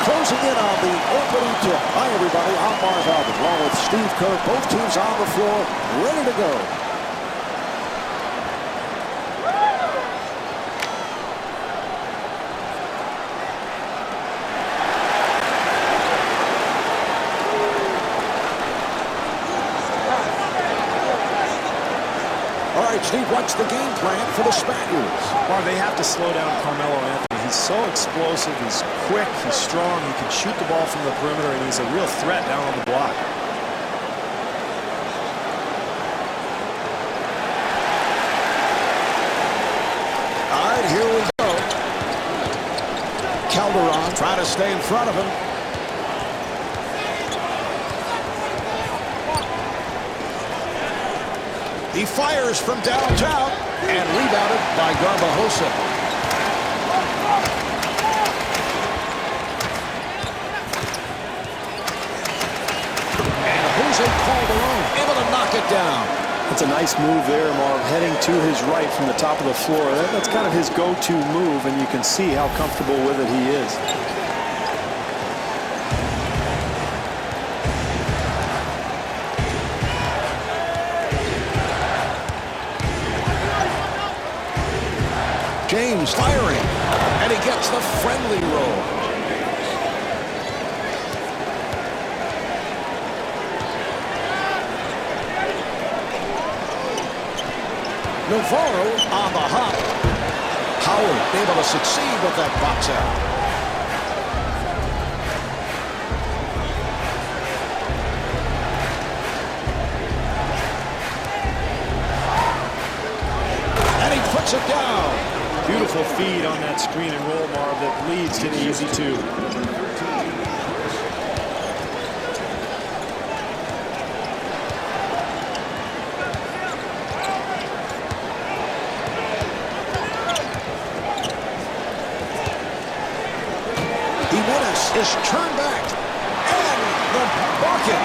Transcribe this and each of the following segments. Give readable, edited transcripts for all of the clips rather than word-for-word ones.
closing in on the opening tip. Hi, everybody. I'm Marv Albert, along with Steve Kerr. Both teams on the floor, ready to go. All right, Steve, what's the game plan for the Spaniards? Well, they have to slow down Carmelo Anthony. He's so explosive, he's quick, he's strong, he can shoot the ball from the perimeter, and he's a real threat down on the block. All right, here we go. Calderon trying to stay in front of him. He fires from downtown and rebounded by Garbajosa. Calderon able to knock it down. That's a nice move there, Marv, heading to his right from the top of the floor. That's kind of his go-to move, and you can see how comfortable with it he is. James firing, and he gets the friendly roll. Navarro on the hop. Howard able to succeed with that box out. And he puts it down. Beautiful feed on that screen and roll, Marv, that leads to the easy two. Is turned back, and the bucket.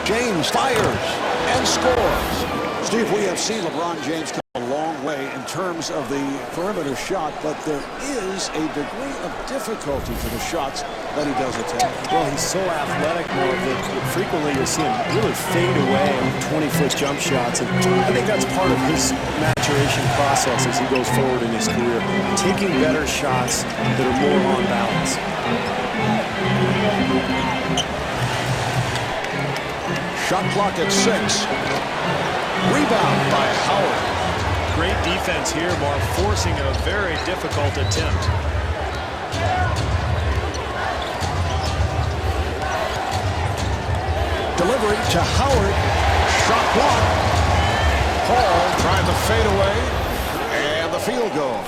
James fires and scores. Steve, we have seen LeBron James come a long way in terms of the perimeter shot, but there is a degree of difficulty for the shots that he does attack. Well, he's so athletic, Marv, that frequently you'll see him really fade away on 20-foot jump shots. And I think that's part of his maturation process as he goes forward in his career, taking better shots that are more on balance. Shot clock at 6. Rebound by Howard. Great defense here, Marv, forcing a very difficult attempt. Delivery to Howard. Shot blocked. Hall trying to fade away. And the field goal.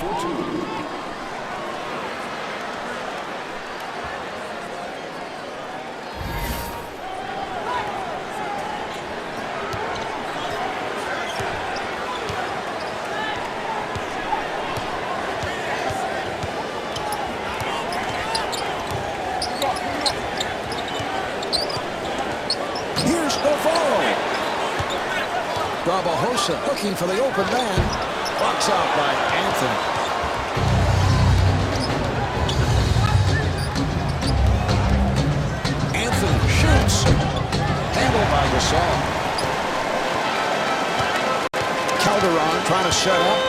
Garbajosa looking for the open man. Box out by Anthony. Anthony shoots. Handled by Gasol. Calderon trying to set up.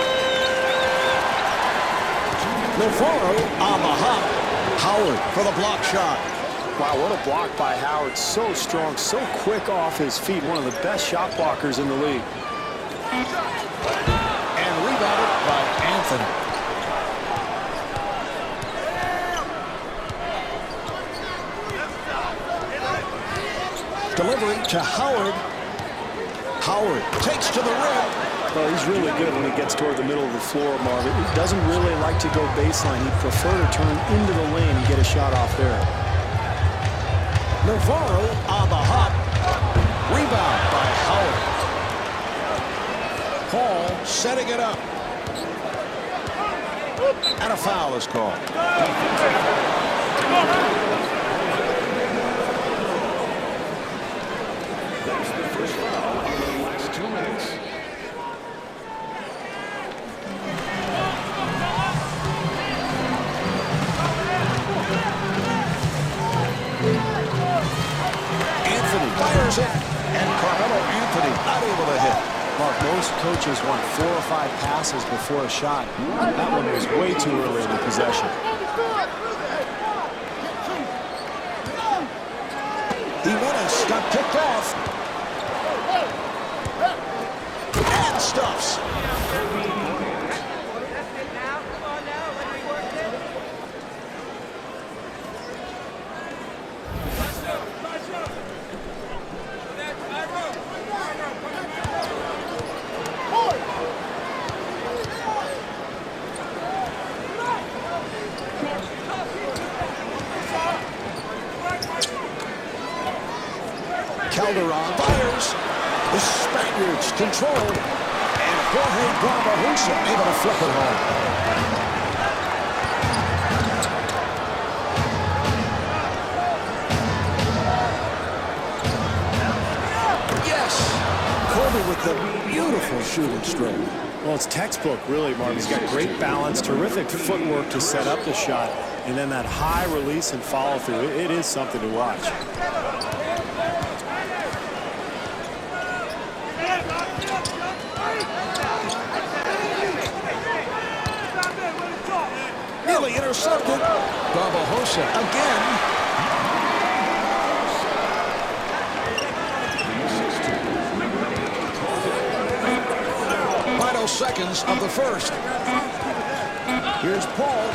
Navarro on the hop. Howard for the block shot. Wow, what a block by Howard. So strong, so quick off his feet. One of the best shot blockers in the league. And rebounded by Anthony. Delivery to Howard. Howard takes to the rim. Well, he's really good when he gets toward the middle of the floor, Marv. He doesn't really like to go baseline. He'd prefer to turn into the lane and get a shot off there. Navarro on the hop. Rebound by Howard. Paul setting it up. And a foul is called. Anthony fires it, and Carmelo Anthony not able to hit. Mark, most coaches want 4 or 5 passes before a shot. That one was way too early in the possession. Jimenez got picked off. And stuffs. Calderon fires. The Spaniards control. And Jorge Barbosa able to flip it home. Yes. Kobe with the beautiful shooting stroke. Well, it's textbook, really, Mark. He's got great balance, terrific footwork to set up the shot, and then that high release and follow-through. It is something to watch. Nearly intercepted. Barbosa again. Final seconds of the first. Here's Paul.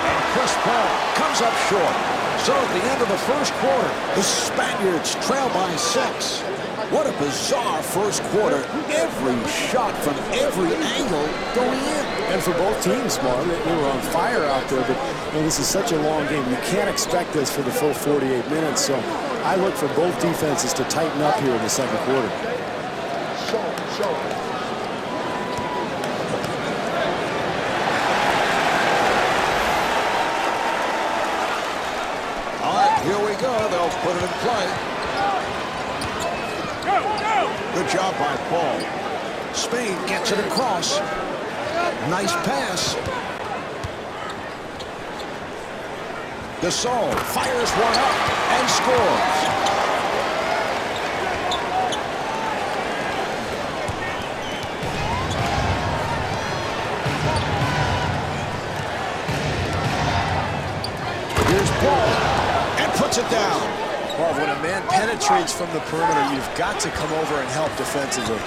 And Chris Paul comes up short. So at the end of the first quarter, the Spaniards trail by 6. What a bizarre first quarter. Every shot from every angle going in. And for both teams, Mark, they were on fire out there, but this is such a long game. You can't expect this for the full 48 minutes, so I look for both defenses to tighten up here in the second quarter. All right, here we go. They'll put it in play. Good job by Paul. Spain gets it across. Nice pass. Gasol fires one up and scores. Here's Paul and puts it down. Well, when a man penetrates from the perimeter, you've got to come over and help defensively.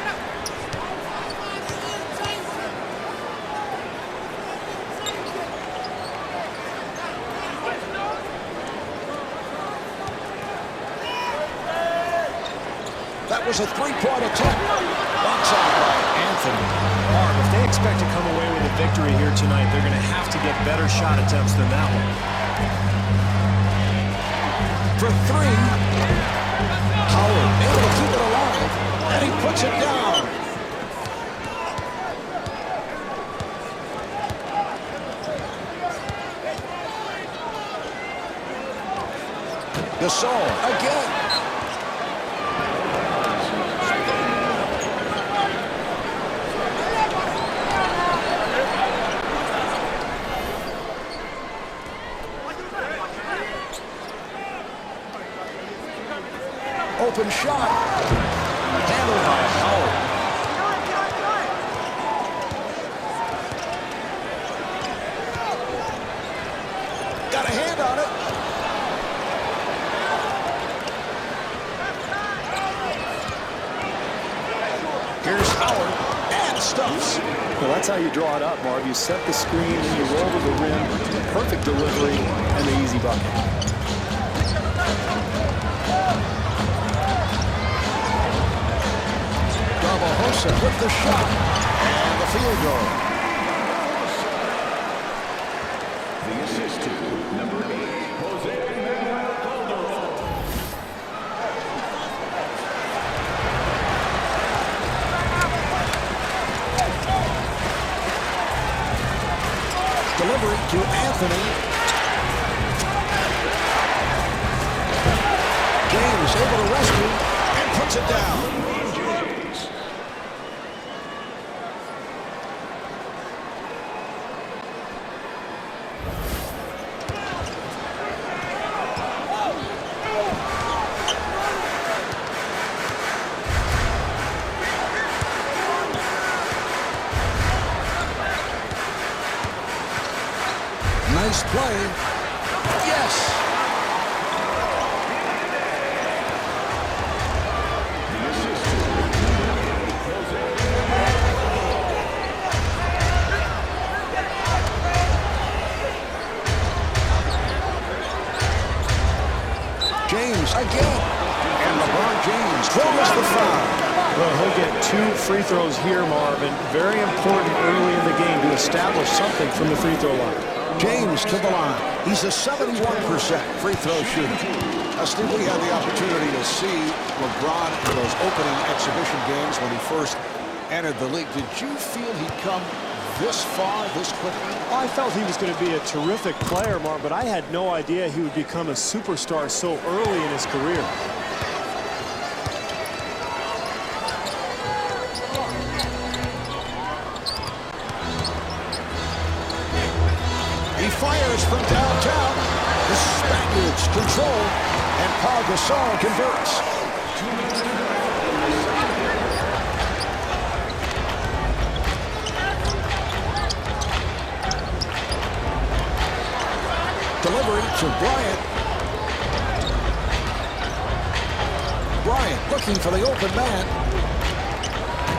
That was a three-point attempt. Box out by Anthony. Mark, if they expect to come away with a victory here tonight, they're going to have to get better shot attempts than that one. For 3. Howard able to keep it alive, and he puts it down. Gasol again. Open shot. Handled by Howard. Got a hand on it. Here's Howard and stuffs. Well, that's how you draw it up, Marv. You set the screen, and you roll to the rim, perfect delivery, and the easy bucket. Barbosa with the shot and the field goal. The assist to number 8, Jose Manuel Calderon. Delivery to Anthony. James able to rescue and puts it down. game. Yes! James again. And LeBron James draws the foul. Well, he'll get 2 free throws here, Marvin. Very important early in the game to establish something from the free throw line. James to the line. He's a 71% free throw shooter. Steve, we had the opportunity to see LeBron in those opening exhibition games when he first entered the league. Did you feel he'd come this far, this quickly? I felt he was going to be a terrific player, Marv, but I had no idea he would become a superstar so early in his career. He fires from downtown. The Spaniards control, and Pau Gasol converts. Delivery to Bryant. Bryant looking for the open man.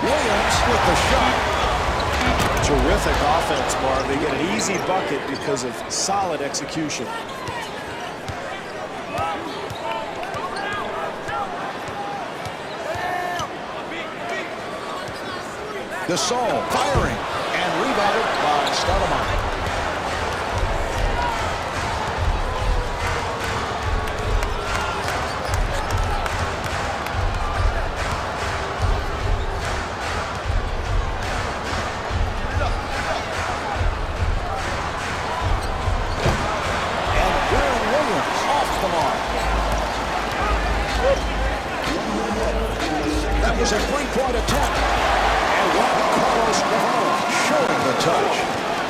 Williams with the shot. Terrific offense, Marv. They get an easy bucket because of solid execution. Gasol firing and rebounded by Stoudemire. That was a three-point attempt. And Juan Carlos Navarro showing the touch.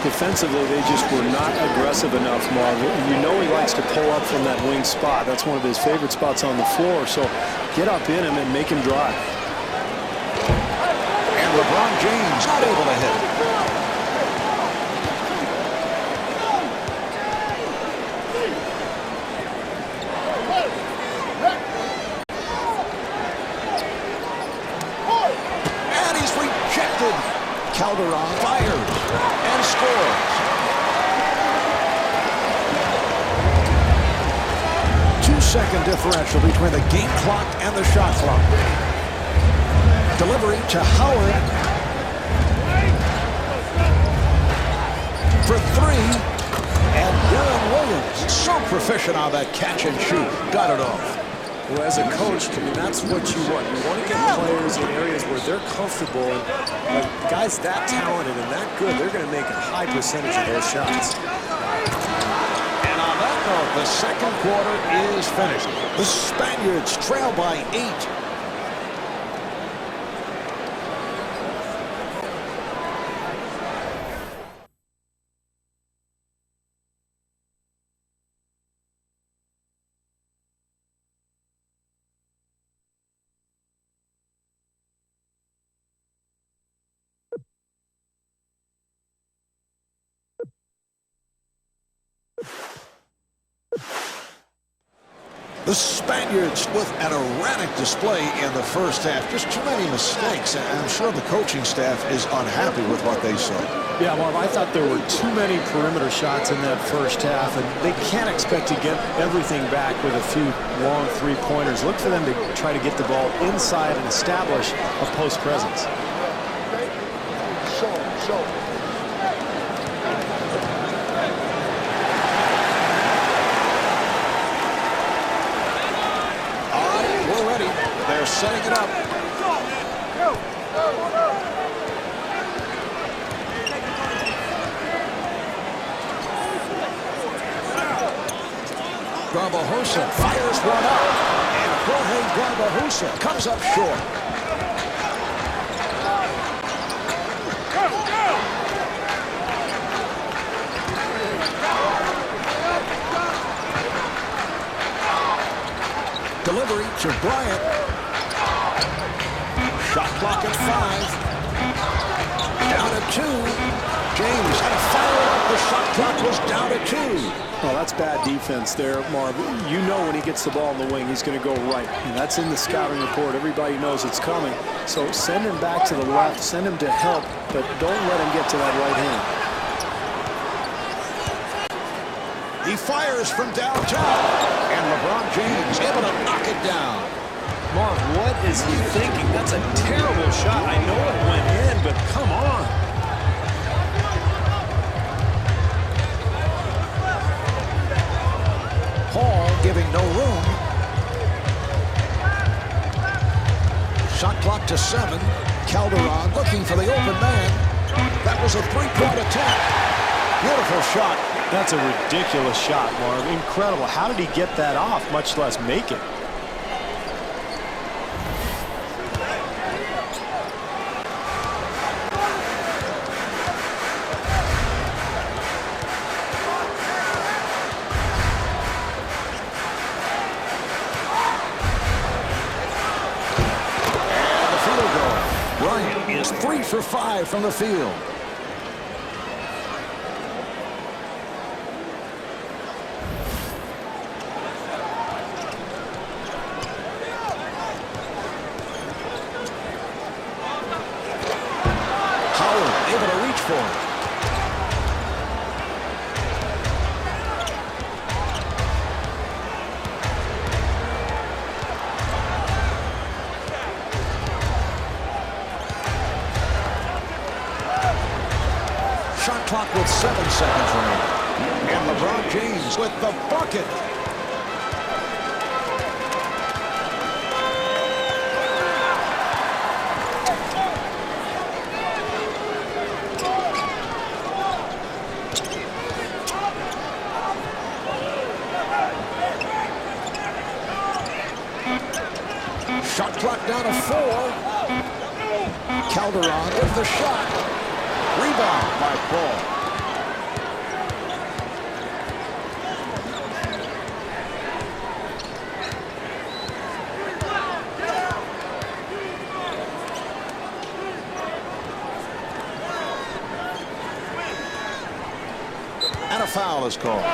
Defensively, they just were not aggressive enough, Marv. You know he likes to pull up from that wing spot. That's one of his favorite spots on the floor. So get up in him and make him drive. And LeBron James not able to hit. Calderon fires and scores. 2-second differential between the game clock and the shot clock. Delivery to Howard. For 3. And Deron Williams, so proficient on that catch and shoot. Got it off. Well, as a coach, I mean, that's what you want. You want to get players in areas where they're comfortable. And guys that talented and that good, they're going to make a high percentage of those shots. And on that note, the second quarter is finished. The Spaniards trail by 8. The Spaniards with an erratic display in the first half. Just too many mistakes, and I'm sure the coaching staff is unhappy with what they saw. Yeah, Marv, I thought there were too many perimeter shots in that first half, and they can't expect to get everything back with a few long three-pointers. Look for them to try to get the ball inside and establish a post presence. They're setting it up. Garbajosa fires one up. And Jorge Garbajosa comes up short. Delivery to Bryant. Shot clock at 5. Down to 2. James had to fire up. The shot clock was down to 2. Well, that's bad defense there, Marv. You know when he gets the ball in the wing, he's going to go right. And that's in the scouting report. Everybody knows it's coming. So send him back to the left. Send him to help, but don't let him get to that right hand. He fires from downtown. And LeBron James able to knock it down. Marv, what is he thinking? That's a terrible shot. I know it went in, but come on. Hall giving no room. Shot clock to 7. Calderon looking for the open man. That was a three-point attack. Beautiful shot. That's a ridiculous shot, Marv. Incredible. How did he get that off, much less make it? Bryant is 3 for 5 from the field. Howard able to reach for it. Shot clock with 7 seconds remaining. And LeBron James with the bucket. Shot clock down to 4. Calderon with the shot. Rebound by Paul. And a foul is called.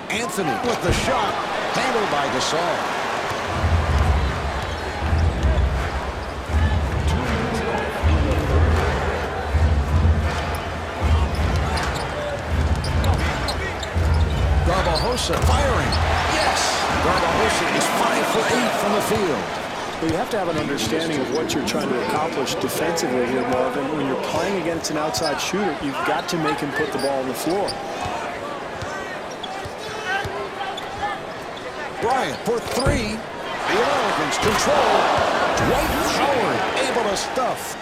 Anthony with the shot, handled by Gasol. Garbajosa firing. Yes! Garbajosa is 5 for 8 from the field. Well, you have to have an understanding of what you're trying to accomplish defensively here, Marvin. When you're playing against an outside shooter, you've got to make him put the ball on the floor. Bryant for 3. The Americans control. Dwight Howard able to stuff.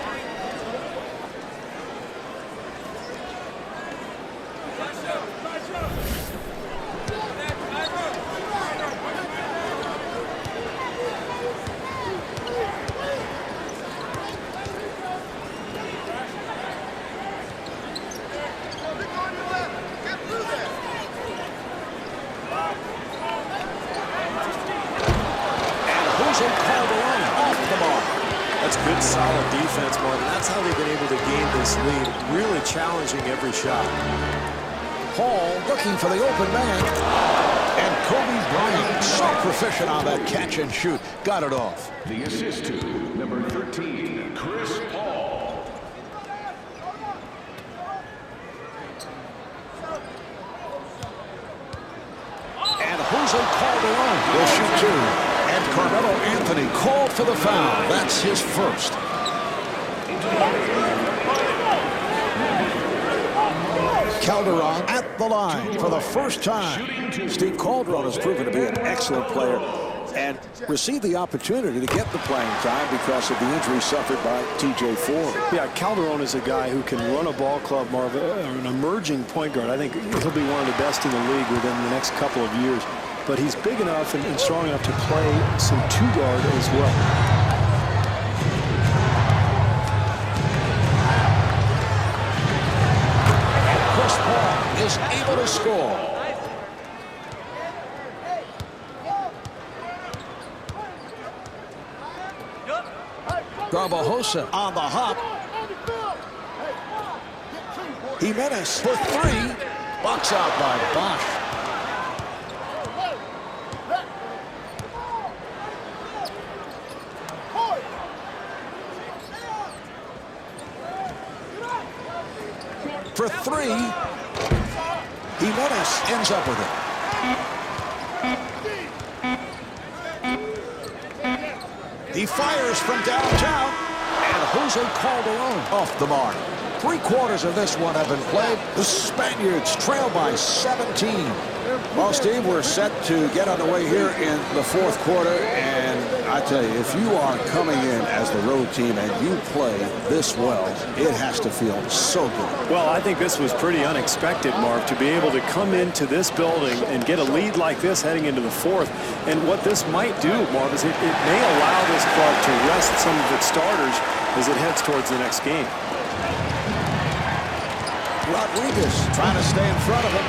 That's good, solid defense, Marvin. That's how they've been able to gain this lead. Really challenging every shot. Hall looking for the open man. And Kobe Bryant, so proficient on that catch and shoot. Got it off. The assist to number 13, Chris Paul. And Jose Calderon will shoot 2. And Carmelo Anthony called for the foul. That's his first. Calderon at the line for the first time. Steve Calderon has proven to be an excellent player and received the opportunity to get the playing time because of the injury suffered by T.J. Ford. Yeah, Calderon is a guy who can run a ball club, Marvin, an emerging point guard. I think he'll be one of the best in the league within the next couple of years. But he's big enough and strong enough to play some two-guard as well. is able to score. Garbajosa on the hop. Jimenez for three. Box out by Bosch. For three. Jimenez ends up with it. He fires from downtown, and Jose Calderon off the mark. 3/4 of this one have been played. The Spaniards trail by 17. Well, Steve, we're set to get underway here in the fourth quarter, and I tell you, if you are coming in as the road team and you play this well, it has to feel so good. Well, I think this was pretty unexpected, Marv, to be able to come into this building and get a lead like this heading into the fourth. And what this might do, Marv, is it may allow this club to rest some of its starters as it heads towards the next game. Rodriguez trying to stay in front of him.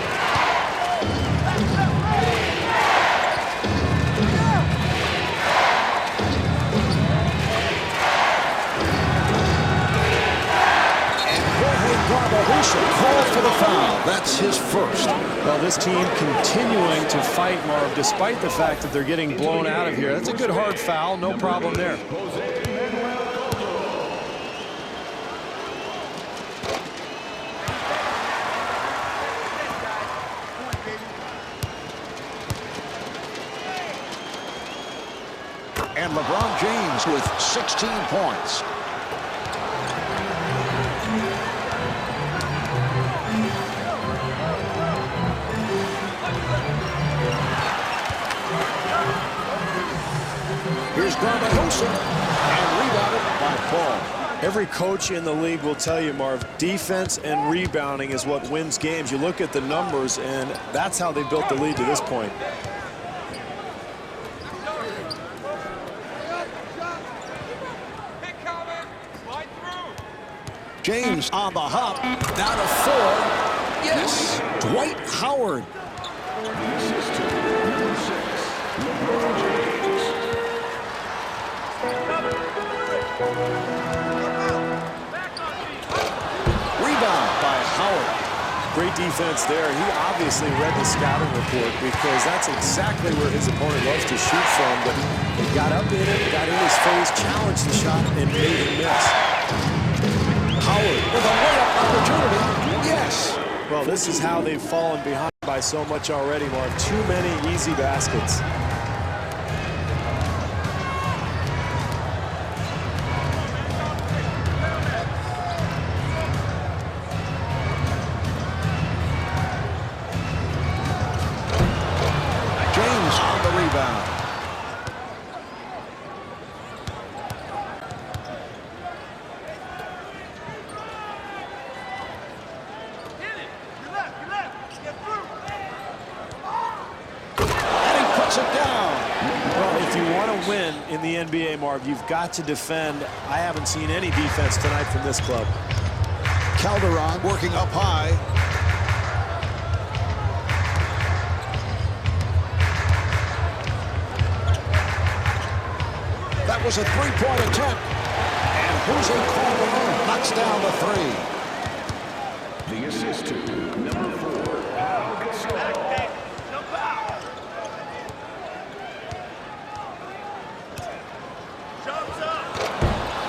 Garbajosa called for the foul. That's his first. Well, this team continuing to fight, Marv, despite the fact that they're getting blown out of here. That's a good hard foul. No problem there. And LeBron James with 16 points. Here's Garbajosa, and rebounded by Paul. Every coach in the league will tell you, Marv, defense and rebounding is what wins games. You look at the numbers, and that's how they built the lead to this point. James on the hop, down to 4. Yes, Dwight Howard. The assist to number 6, LeBron James. Rebound by Howard. Great defense there. He obviously read the scouting report because that's exactly where his opponent loves to shoot from. But he got up in it, got in his face, challenged the shot, and made him miss. Howard with a layup opportunity. Yes. Well, this is how they've fallen behind by so much already, Marv. Too many easy baskets. James on the rebound. In the NBA, Marv, you've got to defend. I haven't seen any defense tonight from this club. Calderon working up high. That was a three-point attempt. And Jose Calderon knocks down the three. The assist to number 4, Pau Gasol.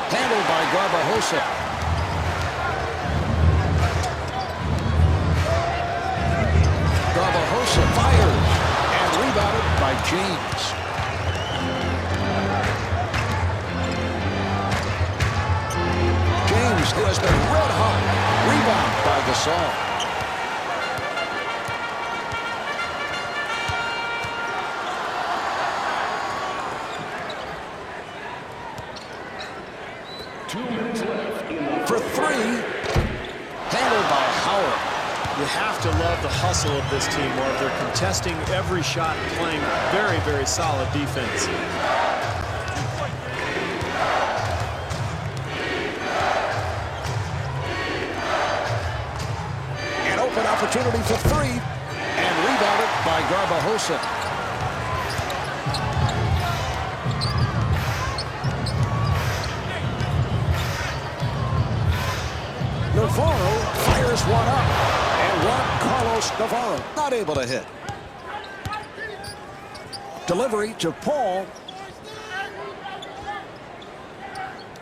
Handled by Garbajosa. Garbajosa fires and rebounded by James. James, who has been red hot, rebound by Gasol. 2 minutes left in the For three, handled by Howard. You have to love the hustle of this team, Marv. They're contesting every shot and playing very, very solid defense. And open opportunity for three. And rebounded by Garbajosa. Navarro fires one up. And Juan Carlos Navarro not able to hit. Delivery to Paul.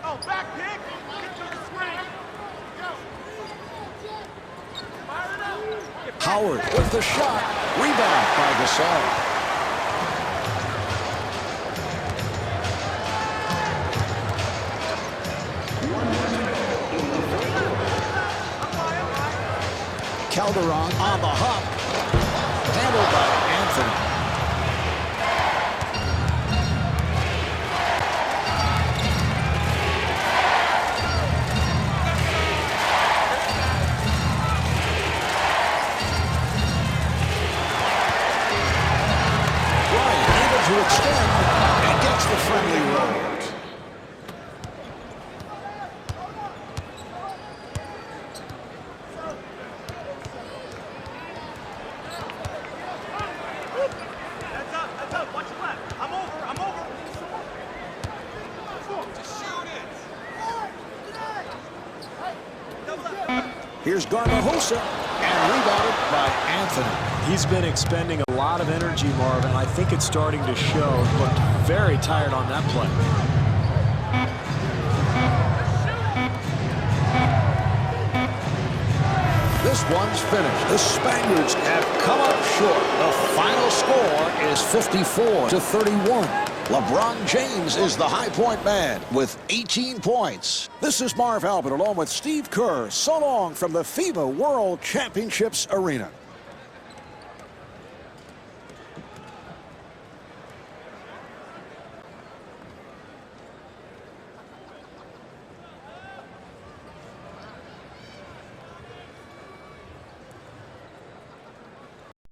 Oh, back pick. Get to the screen. Howard with the shot. Rebound by Gasol. Calderon on the hop. Handled by Anthony. To extend and gets the friendly roll. That's up. Watch your left. I'm over. Just shoot it. Here's Garbajosa and rebounded by Anthony. He's been expending a lot of energy, Marvin. I think it's starting to show. Looked very tired on that play. This one's finished. The Spaniards have come up short. The final score is 54-31. LeBron James is the high-point man with 18 points. This is Marv Albert along with Steve Kerr. So long from the FIBA World Championships Arena.